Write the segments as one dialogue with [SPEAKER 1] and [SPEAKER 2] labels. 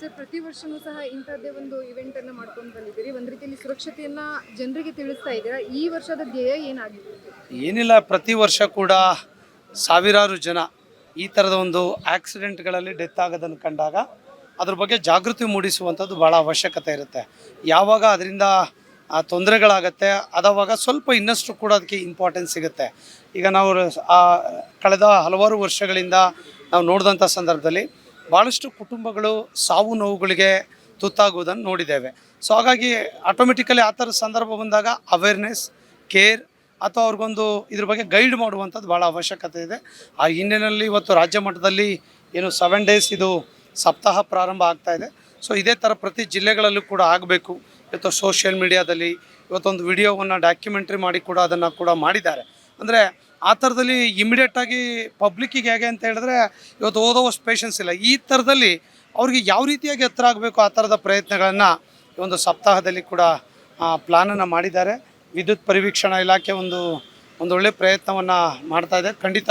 [SPEAKER 1] Sir, ಪ್ರತಿ ವರ್ಷನೂ ಸಹ ಇಂಥದ್ದೇ ಒಂದು ಇವೆಂಟ್ ಅನ್ನ ಮಾಡ್ಕೊಂಡು ಬಂದಿದ್ದೀರಿ. ಒಂದು ರೀತಿಯಲ್ಲಿ ಸುರಕ್ಷತೆಯನ್ನ ಜನರಿಗೆ ತಿಳಿಸ್ತಾ ಇದ್ದೀರಾ. ಈ ವರ್ಷದ ಧ್ಯೇಯ ಏನಾಗಿದೆ?
[SPEAKER 2] ಏನಿಲ್ಲ, ಪ್ರತಿ ವರ್ಷ ಕೂಡ ಸಾವಿರಾರು ಜನ ಈ ಥರದ ಒಂದು ಆಕ್ಸಿಡೆಂಟ್ಗಳಲ್ಲಿ ಡೆತ್ ಆಗೋದನ್ನು ಕಂಡಾಗ ಅದ್ರ ಬಗ್ಗೆ ಜಾಗೃತಿ ಮೂಡಿಸುವಂಥದ್ದು ಭಾಳ ಅವಶ್ಯಕತೆ ಇರುತ್ತೆ. ಯಾವಾಗ ಅದರಿಂದ ತೊಂದರೆಗಳಾಗತ್ತೆ ಅದಾವಾಗ ಸ್ವಲ್ಪ ಇನ್ನಷ್ಟು ಕೂಡ ಅದಕ್ಕೆ ಇಂಪಾರ್ಟೆನ್ಸ್ ಸಿಗುತ್ತೆ. ಈಗ ನಾವು ಕಳೆದ ಹಲವಾರು ವರ್ಷಗಳಿಂದ ನಾವು ನೋಡಿದಂಥ ಸಂದರ್ಭದಲ್ಲಿ ಭಾಳಷ್ಟು ಕುಟುಂಬಗಳು ಸಾವು ನೋವುಗಳಿಗೆ ತುತ್ತಾಗುವುದನ್ನು ನೋಡಿದ್ದೇವೆ. ಸೊ ಹಾಗಾಗಿ ಆಟೋಮೆಟಿಕಲಿ ಆ ಥರದ ಸಂದರ್ಭ ಬಂದಾಗ ಅವೇರ್ನೆಸ್, ಕೇರ್ ಅಥವಾ ಅವ್ರಿಗೊಂದು ಇದ್ರ ಬಗ್ಗೆ ಗೈಡ್ ಮಾಡುವಂಥದ್ದು ಭಾಳ ಅವಶ್ಯಕತೆ ಇದೆ. ಆ ಹಿನ್ನೆಲೆಯಲ್ಲಿ ಇವತ್ತು ರಾಜ್ಯ ಮಟ್ಟದಲ್ಲಿ ಏನು 7 ಡೇಸ್ ಇದು ಸಪ್ತಾಹ ಪ್ರಾರಂಭ ಆಗ್ತಾಯಿದೆ. ಸೊ ಇದೇ ಥರ ಪ್ರತಿ ಜಿಲ್ಲೆಗಳಲ್ಲೂ ಕೂಡ ಆಗಬೇಕು. ಇವತ್ತು ಸೋಷಿಯಲ್ ಮೀಡಿಯಾದಲ್ಲಿ ಇವತ್ತೊಂದು ವಿಡಿಯೋವನ್ನು ಡಾಕ್ಯುಮೆಂಟ್ರಿ ಮಾಡಿ ಕೂಡ ಅದನ್ನು ಕೂಡ ಮಾಡಿದ್ದಾರೆ. ಅಂದರೆ ಆ ಥರದಲ್ಲಿ ಇಮಿಡಿಯೇಟಾಗಿ ಪಬ್ಲಿಕ್ಕಿಗೆ ಹೇಗೆ ಅಂತ ಹೇಳಿದ್ರೆ ಇವತ್ತು ಓದೋವಷ್ಟು ಪೇಷನ್ಸ್ ಇಲ್ಲ. ಈ ಥರದಲ್ಲಿ ಅವ್ರಿಗೆ ಯಾವ ರೀತಿಯಾಗಿ ಹತ್ರ ಆಗಬೇಕು ಆ ಥರದ ಪ್ರಯತ್ನಗಳನ್ನು ಈ ಒಂದು ಸಪ್ತಾಹದಲ್ಲಿ ಕೂಡ ಪ್ಲ್ಯಾನನ್ನು ಮಾಡಿದ್ದಾರೆ. ವಿದ್ಯುತ್ ಪರಿವೀಕ್ಷಣಾ ಇಲಾಖೆ ಒಂದು ಒಳ್ಳೆಯ ಪ್ರಯತ್ನವನ್ನು ಮಾಡ್ತಾಯಿದೆ. ಖಂಡಿತ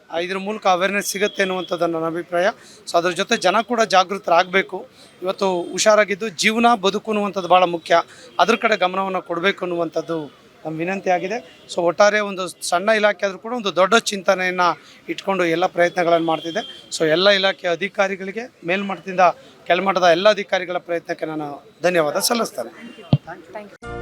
[SPEAKER 2] ಇದ್ರ ಮೂಲಕ ಅವೇರ್ನೆಸ್ ಸಿಗುತ್ತೆ ಅನ್ನುವಂಥದ್ದು ನನ್ನ ಅಭಿಪ್ರಾಯ. ಸೊ ಅದ್ರ ಜೊತೆ ಜನ ಕೂಡ ಜಾಗೃತರಾಗಬೇಕು. ಇವತ್ತು ಹುಷಾರಾಗಿದ್ದು ಜೀವನ ಬದುಕು ಅನ್ನುವಂಥದ್ದು ಭಾಳ ಮುಖ್ಯ. ಅದ್ರ ಕಡೆ ಗಮನವನ್ನು ಕೊಡಬೇಕು ಅನ್ನುವಂಥದ್ದು ನಮ್ಮ ವಿನಂತಿ ಆಗಿದೆ. ಸೊ ಒಟ್ಟಾರೆ ಒಂದು ಸಣ್ಣ ಇಲಾಖೆ ಆದರೂ ಕೂಡ ಒಂದು ದೊಡ್ಡ ಚಿಂತನೆಯನ್ನು ಇಟ್ಕೊಂಡು ಎಲ್ಲ ಪ್ರಯತ್ನಗಳನ್ನು ಮಾಡ್ತಿದೆ. ಸೊ ಎಲ್ಲ ಇಲಾಖೆ ಅಧಿಕಾರಿಗಳಿಗೆ ಮೇಲ್ಮಟ್ಟದಿಂದ ಕೆಳಮಟ್ಟದ ಎಲ್ಲ ಅಧಿಕಾರಿಗಳ ಪ್ರಯತ್ನಕ್ಕೆ ನಾನು ಧನ್ಯವಾದ ಸಲ್ಲಿಸ್ತೇನೆ.
[SPEAKER 1] Thank you.